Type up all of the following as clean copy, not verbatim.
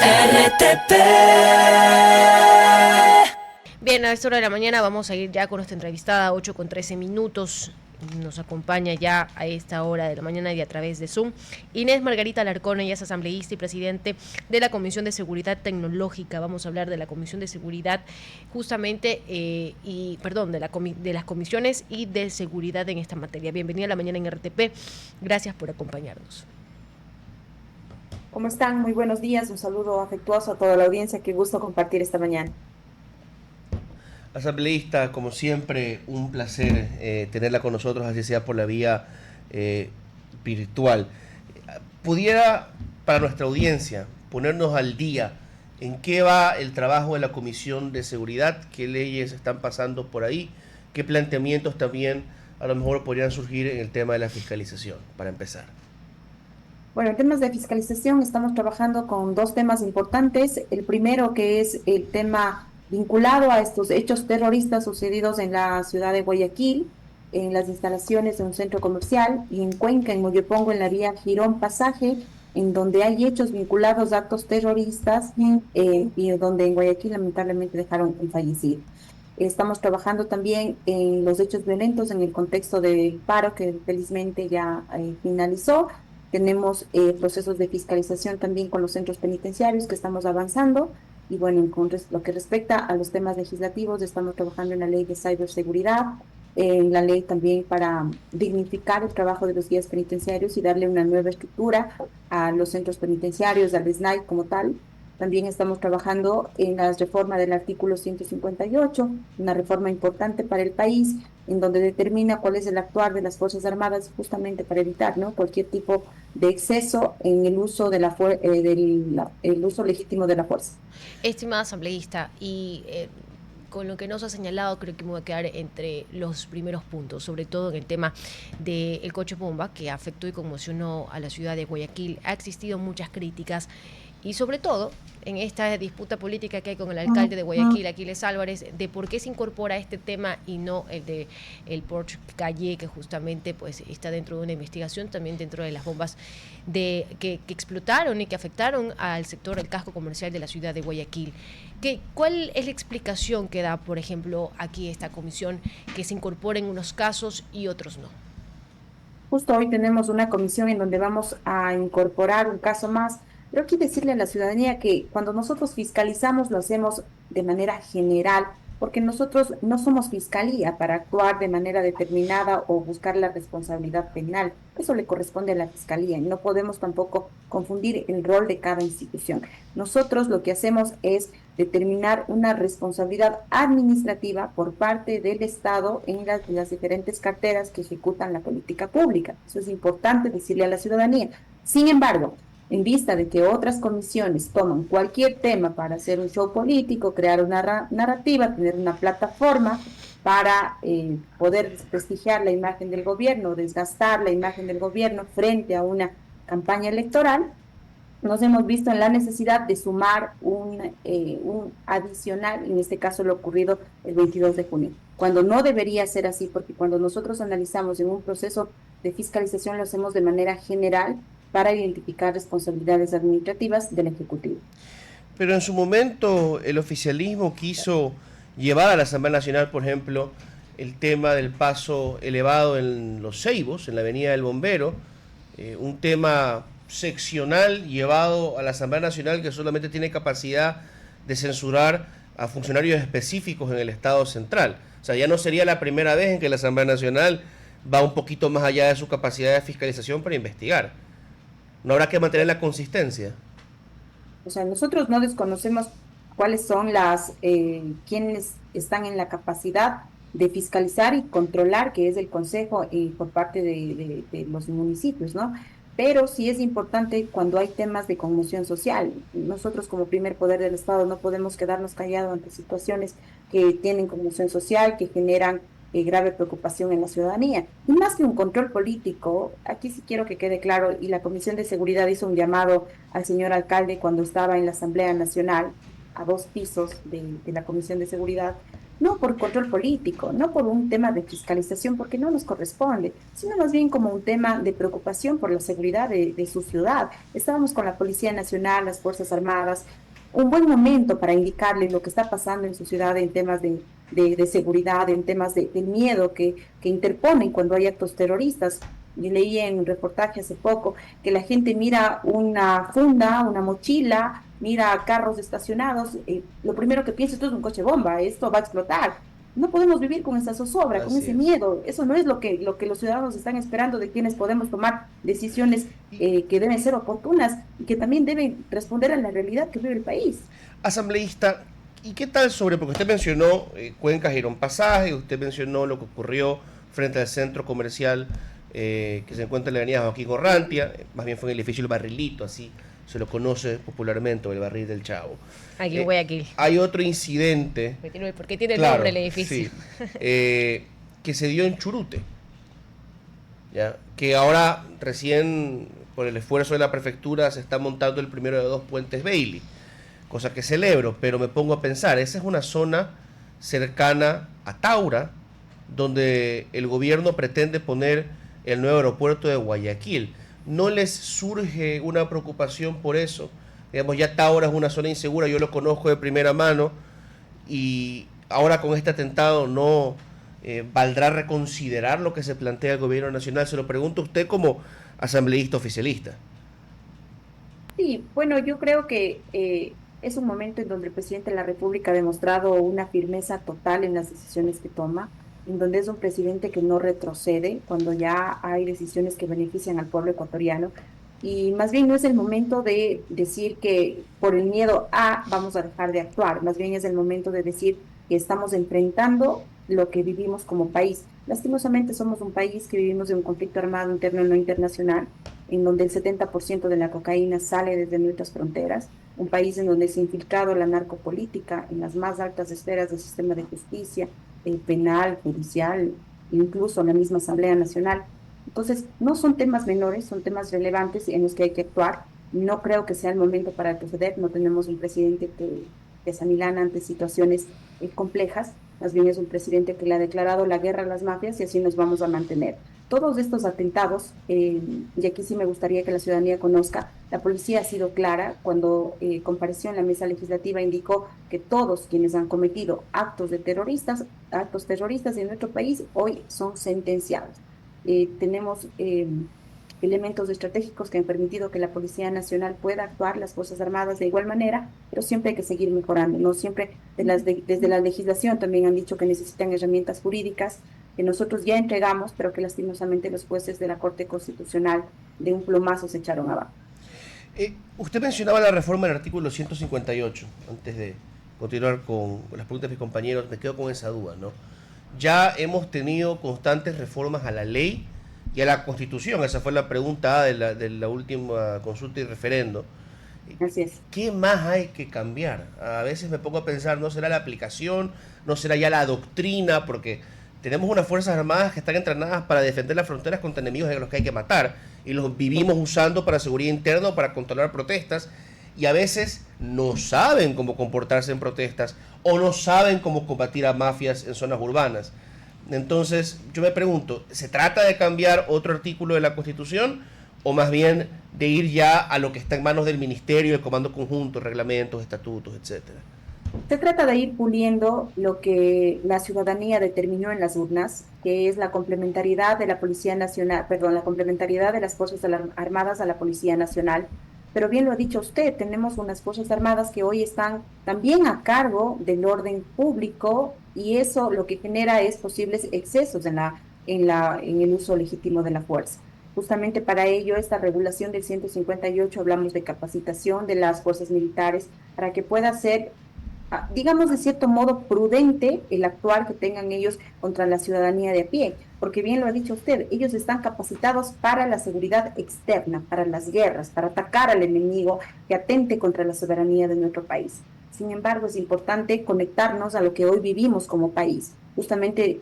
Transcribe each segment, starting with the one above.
RTP. Bien, a esta hora de la mañana vamos a ir ya con nuestra entrevistada, 8:13. Nos acompaña ya a esta hora de la mañana y a través de Zoom Inés Margarita Alarcón. Ella es asambleísta y presidente de la Comisión de Seguridad Tecnológica. Vamos a hablar de la Comisión de Seguridad justamente, de las comisiones y de seguridad en esta materia. Bienvenida a la mañana en RTP. Gracias por acompañarnos. ¿Cómo están? Muy buenos días. Un saludo afectuoso a toda la audiencia. Qué gusto compartir esta mañana. Asambleísta, como siempre, un placer tenerla con nosotros, así sea por la vía virtual. ¿Pudiera, para nuestra audiencia, ponernos al día en qué va el trabajo de la Comisión de Seguridad? ¿Qué leyes están pasando por ahí? ¿Qué planteamientos también a lo mejor podrían surgir en el tema de la fiscalización, para empezar? Bueno, en temas de fiscalización estamos trabajando con dos temas importantes. El primero, que es el tema vinculado a estos hechos terroristas sucedidos en la ciudad de Guayaquil, en las instalaciones de un centro comercial, y en Cuenca, en Mollepongo, en la vía Girón Pasaje, en donde hay hechos vinculados a actos terroristas, y donde en Guayaquil lamentablemente dejaron un fallecido. Estamos trabajando también en los hechos violentos en el contexto del paro que felizmente ya finalizó. Tenemos procesos de fiscalización también con los centros penitenciarios que estamos avanzando. Y bueno, lo que respecta a los temas legislativos, estamos trabajando en la ley de ciberseguridad, en la ley también para dignificar el trabajo de los guías penitenciarios y darle una nueva estructura a los centros penitenciarios, al SNAI como tal. También estamos trabajando en la reforma del artículo 158, una reforma importante para el país, en donde determina cuál es el actuar de las Fuerzas Armadas justamente para evitar, ¿no?, cualquier tipo de exceso en el uso de el uso legítimo de la fuerza. Estimada asambleísta, con lo que nos ha señalado, creo que me voy a quedar entre los primeros puntos, sobre todo en el tema del coche bomba que afectó y conmocionó a la ciudad de Guayaquil. Ha existido muchas críticas y sobre todo en esta disputa política que hay con el alcalde de Guayaquil, Aquiles Álvarez, de por qué se incorpora este tema y no el de el Porsche Calle, que justamente pues está dentro de una investigación, también dentro de las bombas que explotaron y que afectaron al sector del casco comercial de la ciudad de Guayaquil. ¿Cuál es la explicación que da, por ejemplo, aquí esta comisión, que se incorporen unos casos y otros no? Justo hoy tenemos una comisión en donde vamos a incorporar un caso más. Pero quiero decirle a la ciudadanía que cuando nosotros fiscalizamos lo hacemos de manera general, porque nosotros no somos fiscalía para actuar de manera determinada o buscar la responsabilidad penal. Eso le corresponde a la fiscalía y no podemos tampoco confundir el rol de cada institución. Nosotros lo que hacemos es determinar una responsabilidad administrativa por parte del Estado en las diferentes carteras que ejecutan la política pública. Eso es importante decirle a la ciudadanía. Sin embargo, en vista de que otras comisiones toman cualquier tema para hacer un show político, crear una narrativa, tener una plataforma para poder desprestigiar la imagen del gobierno, desgastar la imagen del gobierno frente a una campaña electoral, nos hemos visto en la necesidad de sumar un adicional, en este caso lo ocurrido el 22 de junio, cuando no debería ser así, porque cuando nosotros analizamos en un proceso de fiscalización lo hacemos de manera general para identificar responsabilidades administrativas del Ejecutivo. Pero en su momento el oficialismo quiso llevar a la Asamblea Nacional, por ejemplo, el tema del paso elevado en Los Ceibos, en la Avenida del Bombero, un tema seccional llevado a la Asamblea Nacional que solamente tiene capacidad de censurar a funcionarios específicos en el Estado central. O sea, ya no sería la primera vez en que la Asamblea Nacional va un poquito más allá de su capacidad de fiscalización para investigar. ¿No habrá que mantener la consistencia? O sea, nosotros no desconocemos cuáles son quienes están en la capacidad de fiscalizar y controlar, que es el Consejo por parte de los municipios, ¿no? Pero sí es importante cuando hay temas de conmoción social. Nosotros como primer poder del Estado no podemos quedarnos callados ante situaciones que tienen conmoción social, que generan grave preocupación en la ciudadanía. Y más que un control político, aquí sí quiero que quede claro, y la Comisión de Seguridad hizo un llamado al señor alcalde cuando estaba en la Asamblea Nacional, a 2 pisos de la Comisión de Seguridad, no por control político, no por un tema de fiscalización, porque no nos corresponde, sino más bien como un tema de preocupación por la seguridad de su ciudad. Estábamos con la Policía Nacional, las Fuerzas Armadas, un buen momento para indicarle lo que está pasando en su ciudad en temas de seguridad, en temas del miedo que interponen cuando hay actos terroristas. Yo leí en un reportaje hace poco que la gente mira una funda, una mochila, mira carros estacionados, lo primero que piensa, esto es un coche bomba, esto va a explotar. No podemos vivir con esa zozobra, con Así ese es. miedo. Eso no es lo que los ciudadanos están esperando de quienes podemos tomar decisiones Y, que deben ser oportunas y que también deben responder a la realidad que vive el país. asambleísta, ¿y qué tal sobre, porque usted mencionó Cuenca Girón Pasaje, usted mencionó lo que ocurrió frente al centro comercial que se encuentra en la avenida Joaquín Orrantia, más bien fue en el edificio El Barrilito, así se lo conoce popularmente, o el Barril del Chavo. Aquí en Guayaquil. Hay otro incidente, Porque tiene claro, nombre el edificio. sí, que se dio en Churute, ¿ya? Que ahora recién por el esfuerzo de la prefectura se está montando el primero de dos puentes Bailey, cosa que celebro, pero me pongo a pensar, esa es una zona cercana a Taura, donde el gobierno pretende poner el nuevo aeropuerto de Guayaquil. ¿No les surge una preocupación por eso? Digamos, ya Taura es una zona insegura, yo lo conozco de primera mano, y ahora con este atentado no valdrá reconsiderar lo que se plantea el gobierno nacional. Se lo pregunto a usted como asambleísta oficialista. Sí, bueno, yo creo que es un momento en donde el presidente de la República ha demostrado una firmeza total en las decisiones que toma, en donde es un presidente que no retrocede cuando ya hay decisiones que benefician al pueblo ecuatoriano. Y más bien no es el momento de decir que por el miedo a vamos a dejar de actuar, más bien es el momento de decir que estamos enfrentando lo que vivimos como país. Lastimosamente somos un país que vivimos de un conflicto armado interno y no internacional, en donde el 70% de la cocaína sale desde nuestras fronteras, un país en donde se ha infiltrado la narcopolítica en las más altas esferas del sistema de justicia, penal, judicial, incluso en la misma Asamblea Nacional. Entonces, no son temas menores, son temas relevantes en los que hay que actuar. No creo que sea el momento para proceder, no tenemos un presidente que se amilana ante situaciones complejas, más bien es un presidente que le ha declarado la guerra a las mafias y así nos vamos a mantener. Todos estos atentados, y aquí sí me gustaría que la ciudadanía conozca, la policía ha sido clara cuando compareció en la mesa legislativa, indicó que todos quienes han cometido actos terroristas en nuestro país, hoy son sentenciados. Tenemos elementos estratégicos que han permitido que la Policía Nacional pueda actuar, las Fuerzas Armadas de igual manera, pero siempre hay que seguir mejorando, ¿no? Siempre desde la legislación también han dicho que necesitan herramientas jurídicas que nosotros ya entregamos, pero que lastimosamente los jueces de la Corte Constitucional de un plumazo se echaron abajo. Usted mencionaba la reforma del artículo 158, antes de continuar con las preguntas de mis compañeros, me quedo con esa duda, ¿no? Ya hemos tenido constantes reformas a la ley y a la Constitución, esa fue la pregunta de la última consulta y referendo. Así es. ¿Qué más hay que cambiar? A veces me pongo a pensar, ¿no será la aplicación? ¿No será ya la doctrina? Porque tenemos unas Fuerzas Armadas que están entrenadas para defender las fronteras contra enemigos a los que hay que matar y los vivimos usando para seguridad interna o para controlar protestas, y a veces no saben cómo comportarse en protestas o no saben cómo combatir a mafias en zonas urbanas. Entonces yo me pregunto, ¿se trata de cambiar otro artículo de la Constitución o más bien de ir ya a lo que está en manos del Ministerio, el Comando Conjunto, reglamentos, estatutos, etcétera? Se trata de ir puliendo lo que la ciudadanía determinó en las urnas, que es la complementariedad de la Policía Nacional, perdón, la complementariedad de las Fuerzas Armadas a la Policía Nacional. Pero bien lo ha dicho usted, tenemos unas Fuerzas Armadas que hoy están también a cargo del orden público y eso lo que genera es posibles excesos en el uso legítimo de la fuerza. Justamente para ello, esta regulación del 158, hablamos de capacitación de las fuerzas militares para que pueda ser, digamos, de cierto modo prudente el actuar que tengan ellos contra la ciudadanía de a pie, porque bien lo ha dicho usted, ellos están capacitados para la seguridad externa, para las guerras, para atacar al enemigo que atente contra la soberanía de nuestro país. Sin embargo, es importante conectarnos a lo que hoy vivimos como país. Justamente,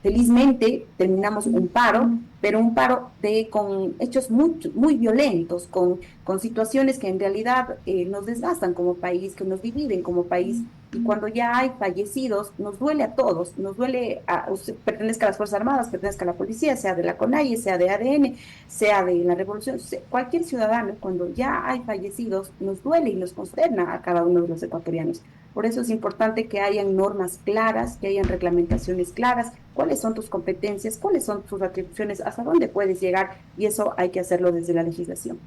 felizmente, terminamos un paro, pero un paro con hechos muy violentos, con situaciones que en realidad nos desgastan como país, que nos dividen como país. Y cuando ya hay fallecidos, nos duele a todos, nos duele a usted, pertenezca a las Fuerzas Armadas, pertenezca a la policía, sea de la CONAIE, sea de ADN, sea de la Revolución, cualquier ciudadano, cuando ya hay fallecidos, nos duele y nos consterna a cada uno de los ecuatorianos. Por eso es importante que hayan normas claras, que hayan reglamentaciones claras, cuáles son tus competencias, cuáles son tus atribuciones, hasta dónde puedes llegar, y eso hay que hacerlo desde la legislación.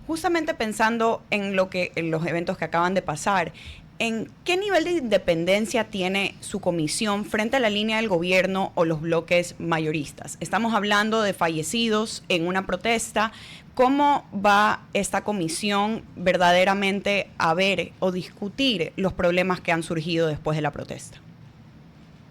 Justamente pensando en en los eventos que acaban de pasar, ¿en qué nivel de independencia tiene su comisión frente a la línea del gobierno o los bloques mayoristas? Estamos hablando de fallecidos en una protesta. ¿Cómo va esta comisión verdaderamente a ver o discutir los problemas que han surgido después de la protesta?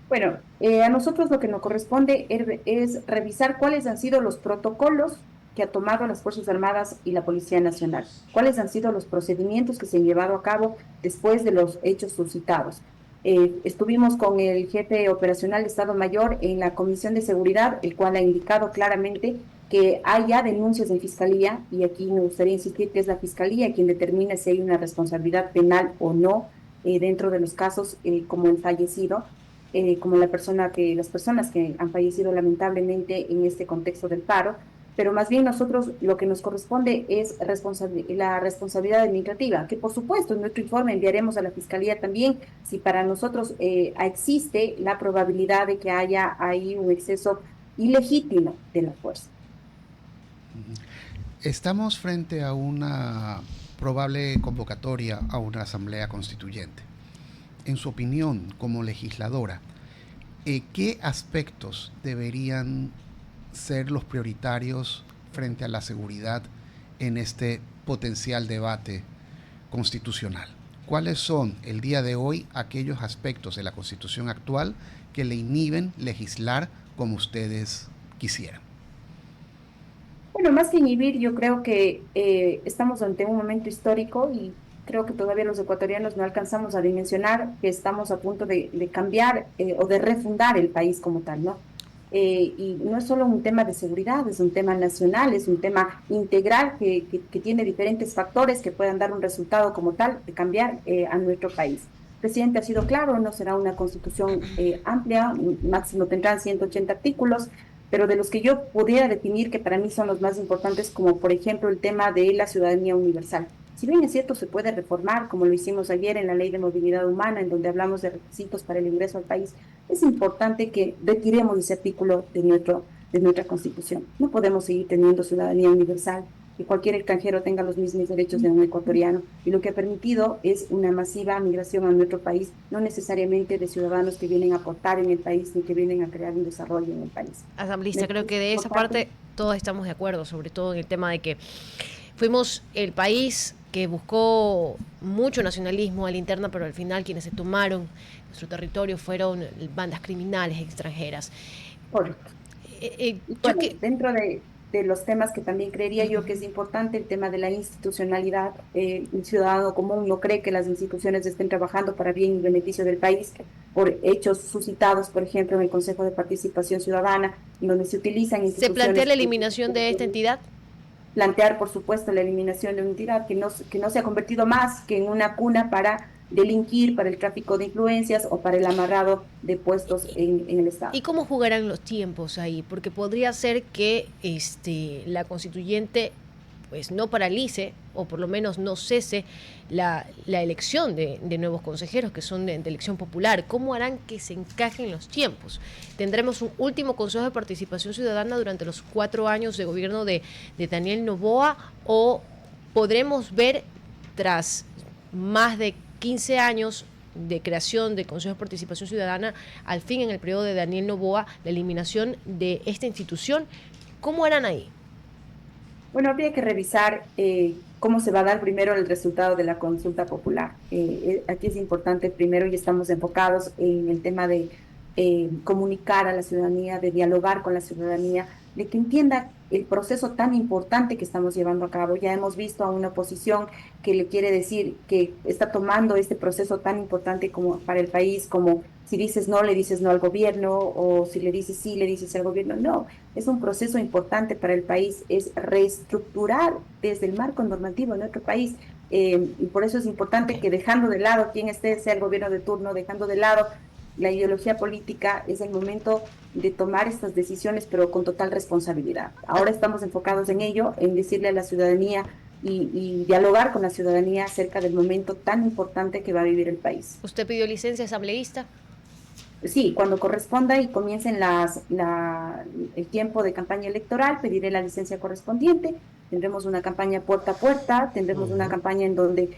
Bueno, a nosotros lo que nos corresponde es revisar cuáles han sido los protocolos que ha tomado las Fuerzas Armadas y la Policía Nacional, cuáles han sido los procedimientos que se han llevado a cabo después de los hechos suscitados. Estuvimos con el jefe operacional de Estado Mayor en la Comisión de Seguridad, el cual ha indicado claramente que hay ya denuncias en Fiscalía, y aquí me gustaría insistir que es la Fiscalía quien determina si hay una responsabilidad penal o no dentro de los casos como el fallecido, como las personas que han fallecido lamentablemente en este contexto del paro. Pero más bien nosotros lo que nos corresponde es la responsabilidad administrativa, que por supuesto en nuestro informe enviaremos a la Fiscalía también si para nosotros existe la probabilidad de que haya ahí un exceso ilegítimo de la fuerza. Estamos frente a una probable convocatoria a una asamblea constituyente. En su opinión, como legisladora, ¿qué aspectos deberían ser los prioritarios frente a la seguridad en este potencial debate constitucional? ¿Cuáles son el día de hoy aquellos aspectos de la Constitución actual que le inhiben legislar como ustedes quisieran? Bueno, más que inhibir, yo creo que estamos ante un momento histórico y creo que todavía los ecuatorianos no alcanzamos a dimensionar que estamos a punto de cambiar o de refundar el país como tal, ¿no? Y no es solo un tema de seguridad, es un tema nacional, es un tema integral que tiene diferentes factores que puedan dar un resultado como tal de cambiar a nuestro país. El presidente ha sido claro, no será una constitución amplia, máximo tendrán 180 artículos, pero de los que yo pudiera definir que para mí son los más importantes, como por ejemplo el tema de la ciudadanía universal. Si bien es cierto, se puede reformar, como lo hicimos ayer en la Ley de Movilidad Humana, en donde hablamos de requisitos para el ingreso al país, es importante que retiremos ese artículo de nuestra Constitución. No podemos seguir teniendo ciudadanía universal, que cualquier extranjero tenga los mismos derechos de un ecuatoriano, y lo que ha permitido es una masiva migración a nuestro país, no necesariamente de ciudadanos que vienen a aportar en el país ni que vienen a crear un desarrollo en el país. Asambleísta, creo que de esa parte todos estamos de acuerdo, sobre todo en el tema de que fuimos el país que buscó mucho nacionalismo a la interna, pero al final quienes se tomaron nuestro territorio fueron bandas criminales extranjeras. Correcto. Bueno, dentro de los temas que también creería yo que es importante, el tema de la institucionalidad. Un ciudadano común no cree que las instituciones estén trabajando para bien y beneficio del país por hechos suscitados, por ejemplo, en el Consejo de Participación Ciudadana, donde se utilizan instituciones... ¿Se plantea la eliminación de esta entidad? Plantear, por supuesto, la eliminación de una entidad que no se ha convertido más que en una cuna para delinquir, para el tráfico de influencias o para el amarrado de puestos en el Estado. ¿Y cómo jugarán los tiempos ahí? Porque podría ser que la constituyente pues no paralice o por lo menos no cese la elección de nuevos consejeros que son de elección popular. ¿Cómo harán que se encajen los tiempos? ¿Tendremos un último Consejo de Participación Ciudadana durante los 4 años de gobierno de Daniel Noboa, o podremos ver tras más de 15 años de creación del Consejo de Participación Ciudadana, al fin en el periodo de Daniel Noboa, la eliminación de esta institución? ¿Cómo harán ahí? Bueno, habría que revisar cómo se va a dar primero el resultado de la consulta popular. Aquí es importante primero, y estamos enfocados en el tema de comunicar a la ciudadanía, de dialogar con la ciudadanía, de que entienda el proceso tan importante que estamos llevando a cabo. Ya hemos visto a una oposición que le quiere decir que está tomando este proceso tan importante como para el país, como si dices no, le dices no al gobierno, o si le dices sí, le dices al gobierno no. Es un proceso importante para el país, es reestructurar desde el marco normativo de nuestro país y por eso es importante que dejando de lado quien esté, sea el gobierno de turno, dejando de lado la ideología política, es el momento de tomar estas decisiones, pero con total responsabilidad. Ahora estamos enfocados en ello, en decirle a la ciudadanía y dialogar con la ciudadanía acerca del momento tan importante que va a vivir el país. ¿Usted pidió licencia asambleísta? Sí, cuando corresponda y comiencen el tiempo de campaña electoral, pediré la licencia correspondiente. Tendremos una campaña puerta a puerta, tendremos una campaña en donde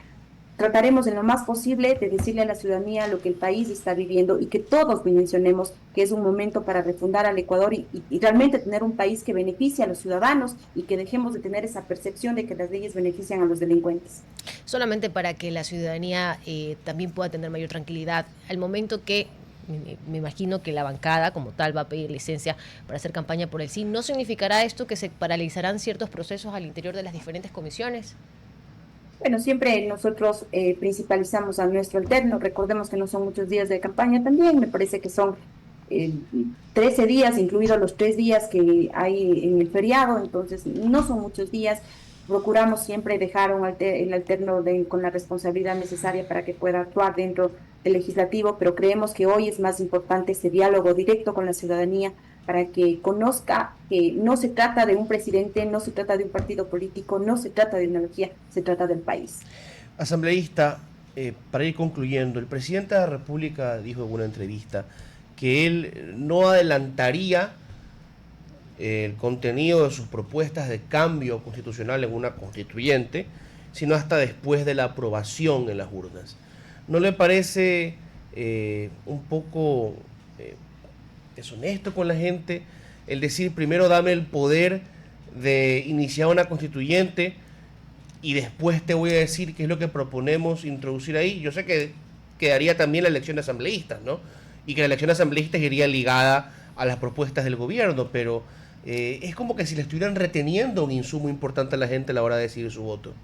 trataremos en lo más posible de decirle a la ciudadanía lo que el país está viviendo y que todos dimensionemos que es un momento para refundar al Ecuador y realmente tener un país que beneficie a los ciudadanos y que dejemos de tener esa percepción de que las leyes benefician a los delincuentes. Solamente para que la ciudadanía también pueda tener mayor tranquilidad, al momento que me imagino que la bancada como tal va a pedir licencia para hacer campaña por el sí, ¿no significará esto que se paralizarán ciertos procesos al interior de las diferentes comisiones? Bueno, siempre nosotros principalizamos a nuestro alterno. Recordemos que no son muchos días de campaña también. Me parece que son 13 días, incluidos los 3 días que hay en el feriado. Entonces, no son muchos días. Procuramos siempre dejar el alterno con la responsabilidad necesaria para que pueda actuar dentro del legislativo, pero creemos que hoy es más importante ese diálogo directo con la ciudadanía para que conozca que no se trata de un presidente, no se trata de un partido político, no se trata de ideología, se trata del país. Asambleísta, para ir concluyendo, el presidente de la República dijo en una entrevista que él no adelantaría el contenido de sus propuestas de cambio constitucional en una constituyente, sino hasta después de la aprobación en las urnas. ¿No le parece un poco deshonesto con la gente el decir primero dame el poder de iniciar una constituyente y después te voy a decir qué es lo que proponemos introducir ahí? Yo sé que quedaría también la elección de asambleístas, ¿no? Y que la elección de asambleístas iría ligada a las propuestas del gobierno, pero es como que si le estuvieran reteniendo un insumo importante a la gente a la hora de decidir su voto.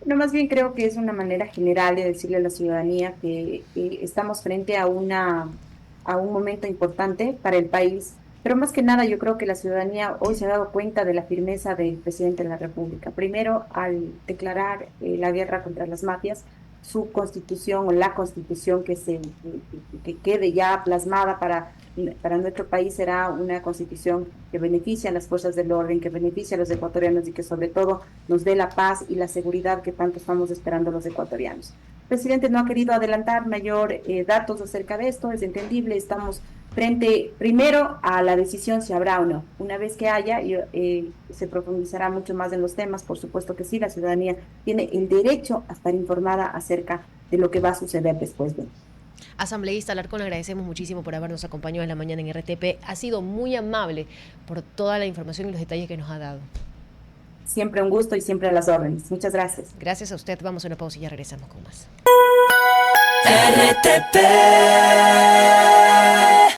No, más bien creo que es una manera general de decirle a la ciudadanía que estamos frente a un momento importante para el país, pero más que nada yo creo que la ciudadanía hoy se ha dado cuenta de la firmeza del presidente de la República. Primero, al declarar la guerra contra las mafias, su constitución o la constitución que quede ya plasmada para nuestro país será una constitución que beneficie a las fuerzas del orden, que beneficie a los ecuatorianos y que sobre todo nos dé la paz y la seguridad que tanto estamos esperando los ecuatorianos. El presidente no ha querido adelantar mayor datos acerca de esto, es entendible, estamos frente primero a la decisión si habrá o no. Una vez que haya, se profundizará mucho más en los temas, por supuesto que sí, la ciudadanía tiene el derecho a estar informada acerca de lo que va a suceder después de. Asambleísta Alarcón, le agradecemos muchísimo por habernos acompañado en la mañana en RTP. Ha sido muy amable por toda la información y los detalles que nos ha dado. Siempre un gusto y siempre a las órdenes. Muchas gracias. Gracias a usted. Vamos a una pausa y ya regresamos con más. RTP